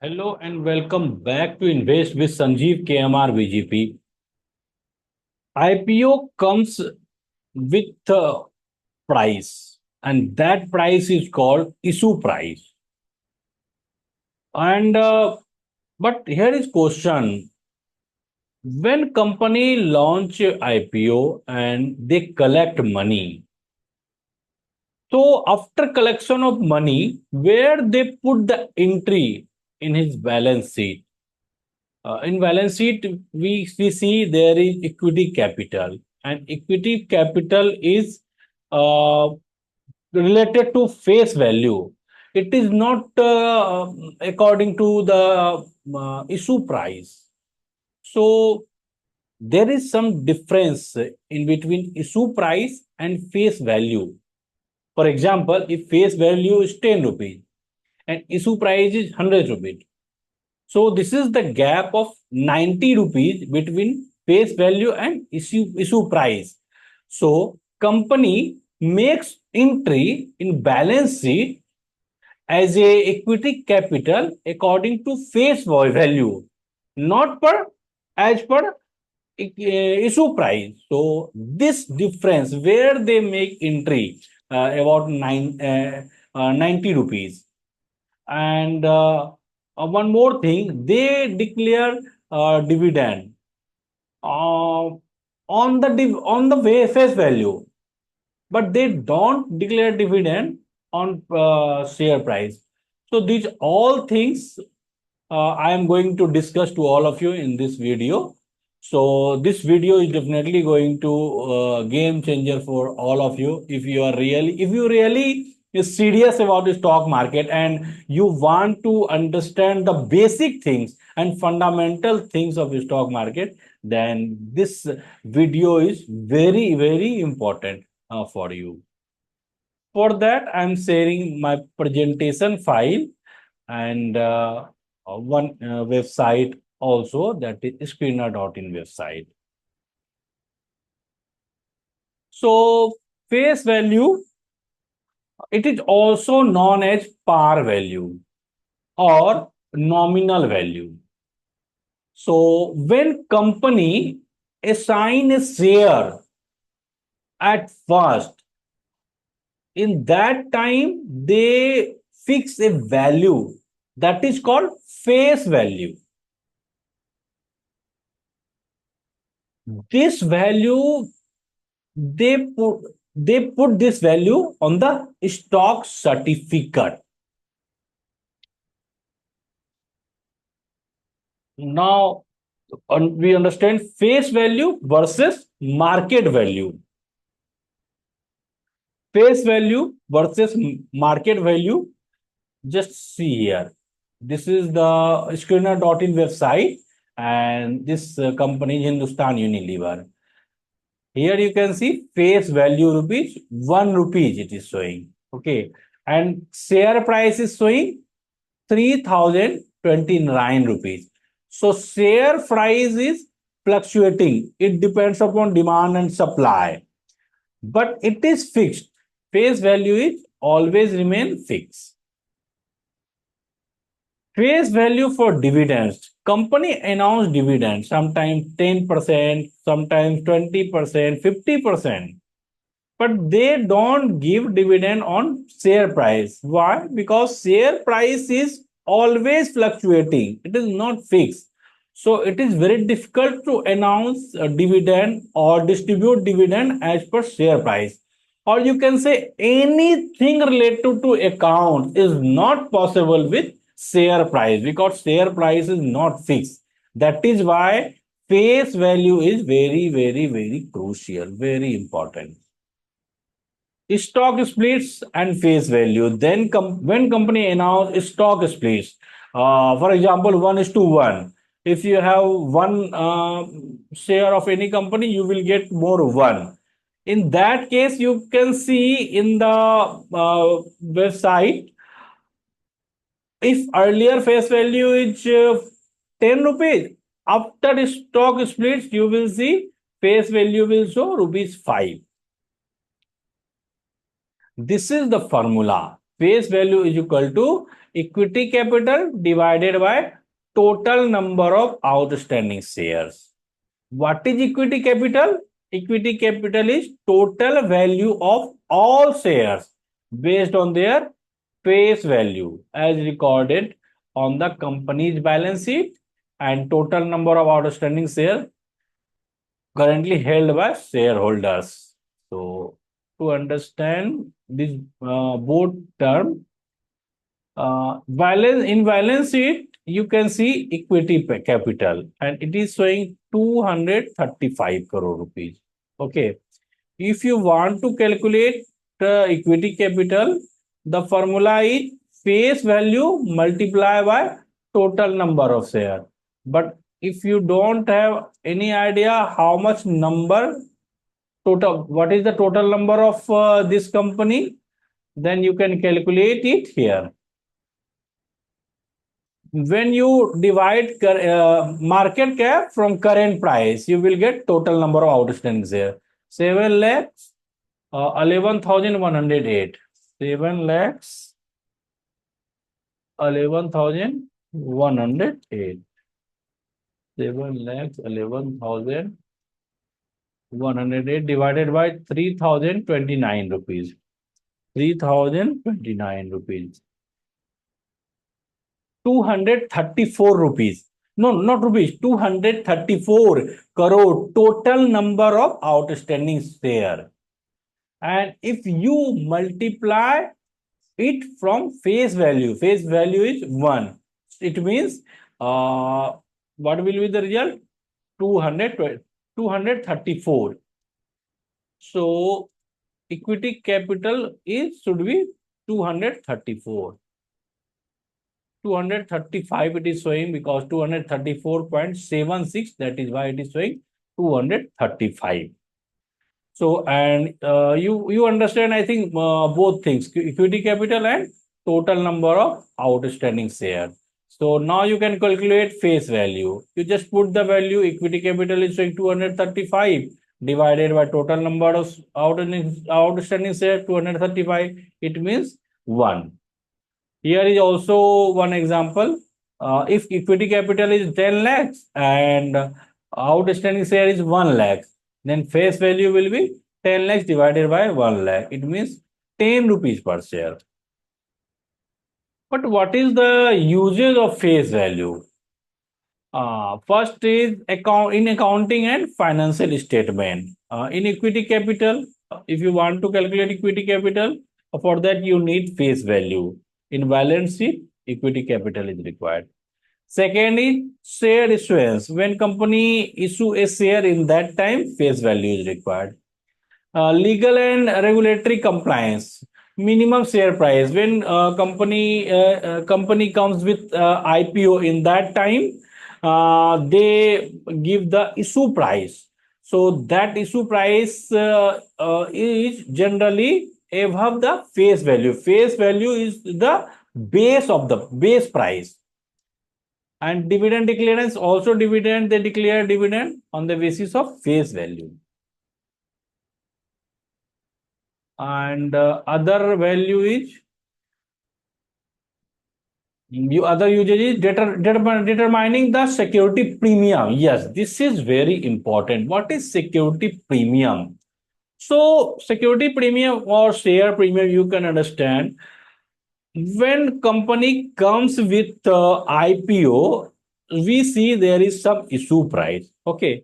Hello and welcome back to Invest with Sanjeev KMR VGP. IPO comes with a price, and that price is called issue price. And but here is question: when company launch IPO and they collect money, so after collection of money, where they put the entry in his balance sheet? In balance sheet, we see there is equity capital, and equity capital is uh, related to face value. It is not according to the issue price. So there is some difference in between issue price and face value. For example, if face value is 10 rupees and issue price is 100 rupees, so this is the gap of 90 rupees between face value and issue price. So company makes entry in balance sheet as a equity capital according to face value, not per as per issue price. So this difference where they make entry about 90 rupees. And one more thing, they declare dividend uh, on the face value, but they don't declare dividend on share price. So these all things I am going to discuss to all of you in this video. So this video is definitely going to game changer for all of you. If you really is serious about the stock market and you want to understand the basic things and fundamental things of the stock market, then this video is very important for you. For that, I'm sharing my presentation file and one website also, that is screener.in website. So face value, it is also known as par value or nominal value. So when company assign a share at first, in that time they fix a value that is called face value. This value, they put this value on the stock certificate. Now we understand face value versus market value. Face value versus market value. Just see here. This is the screener.in website, and this company is Hindustan Unilever. Here you can see face value rupees, 1 rupees it is showing. Okay. And share price is showing 3029 rupees. So share price is fluctuating. It depends upon demand and supply. But it is fixed. Face value is always remain fixed. Face value for dividends. Company announce dividends, sometimes 10%, sometimes 20%, 50%. But they don't give dividend on share price. Why? Because share price is always fluctuating. It is not fixed. So it is very difficult to announce a dividend or distribute dividend as per share price. Or you can say anything related to account is not possible with share price because share price is not fixed. That is why face value is very crucial, very important. Stock splits and face value. Then when company announce stock splits, for example, 1:1. If you have one share of any company, you will get more one. In that case, you can see in the website, if earlier face value is 10 rupees, after stock splits, you will see face value will show rupees 5. This is the formula. face value is equal to equity capital divided by total number of outstanding shares. What is equity capital? Equity capital is total value of all shares based on their face value as recorded on the company's balance sheet and total number of outstanding shares currently held by shareholders. So, to understand this both term, balance sheet, you can see equity capital and it is showing 235 crore rupees. Okay. If you want to calculate the equity capital, the formula is face value multiplied by total number of share. But if you don't have any idea how much number total, what is the total number of this company, then you can calculate it here. When you divide market cap from current price, you will get total number of outstanding share. 7 lakhs 11,108. 7 lakhs 11,108. 7 lakhs 11,108 divided by 3,029 rupees. 3,029 rupees. 234 rupees. No, not rupees. 234 crore total number of outstanding share. And if you multiply it from face value is 1. It means what will be the result? 234. So equity capital is should be 234. 235 it is showing because 234.76, that is why it is showing 235. So, and you understand, I think, both things, equity capital and total number of outstanding share. So now you can calculate face value. You just put the value, equity capital is showing 235 divided by total number of outstanding share 235. It means 1. Here is also one example. If equity capital is 10 lakhs and outstanding share is 1 lakh, then face value will be 10 lakhs divided by 1 lakh. It means 10 rupees per share. But what is the usage of face value? First is in accounting and financial statement. In equity capital, if you want to calculate equity capital, for that you need face value. In balance sheet, equity capital is required. Second is share issuance. When company issue a share, in that time face value is required. Legal and regulatory compliance. Minimum share price. When company comes with IPO, in that time they give the issue price. So that issue price is generally above the face value. Face value is the base of the base price. And dividend declarance, also dividend, they declare dividend on the basis of face value. And other value is other usage is determining the security premium. Yes, this is very important. What is security premium? So security premium or share premium, you can understand when company comes with IPO, we see there is some issue price. Okay,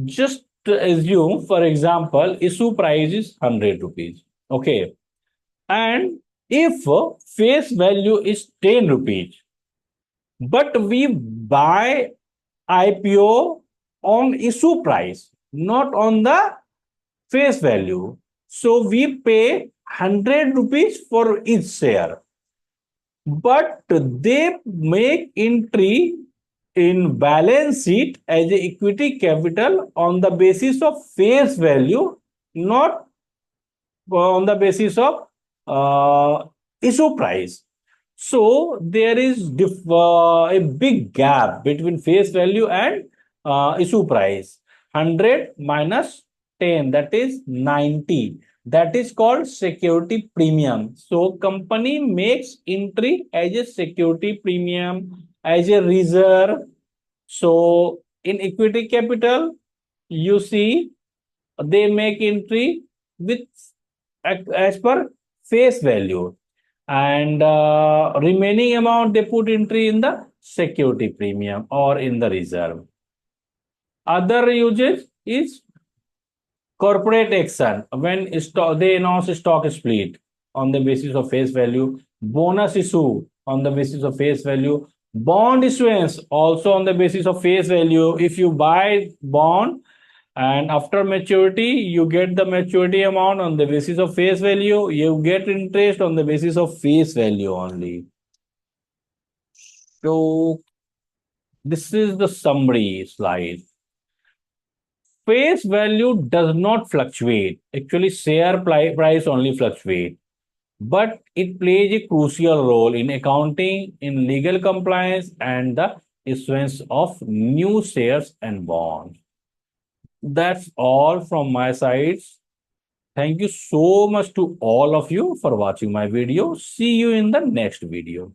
just assume, for example, issue price is 100 rupees. Okay, and if face value is 10 rupees, but we buy IPO on issue price, not on the face value. So we pay 100 rupees for each share. But they make entry in balance sheet as a equity capital on the basis of face value, not on the basis of issue price. So there is a big gap between face value and issue price. 100 minus 10, that is 90. That is called security premium. So company makes entry as a security premium, as a reserve. So in equity capital, you see they make entry with as per face value, and remaining amount they put entry in the security premium or in the reserve. Other usage is corporate action when they announce a stock split on the basis of face value, bonus issue on the basis of face value, bond issuance also on the basis of face value. If you buy bond and after maturity, you get the maturity amount on the basis of face value, you get interest on the basis of face value only. So this is the summary slide. Face value does not fluctuate. Actually, share price only fluctuate, but it plays a crucial role in accounting, in legal compliance, and the issuance of new shares and bonds. That's all from my side. Thank you so much to all of you for watching my video. See you in the next video.